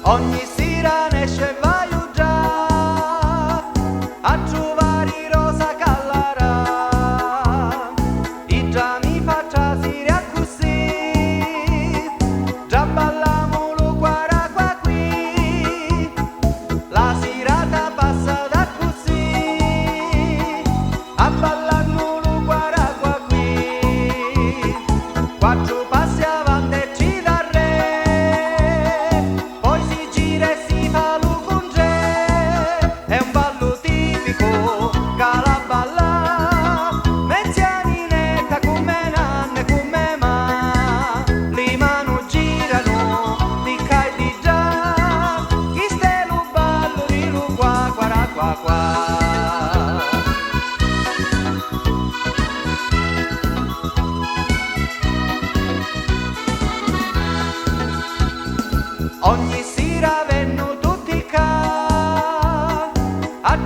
Ogni sera ne esce vai già a trovare rosa callara. I già mi faccia sera così, già balliamo lo guarda qua qui. La serata passa da così, a ballarlo lo guarda qua qui. Quattro passi avanti e ci dà re, poi si gira e si fa lo conge. È un ballo tipico che la balla mezzianinetta come nanna e come ma. Le mani girano di ca e di già, chi ste lo ballo di lo qua qua qua qua. Ogni sera vengono tutti qua a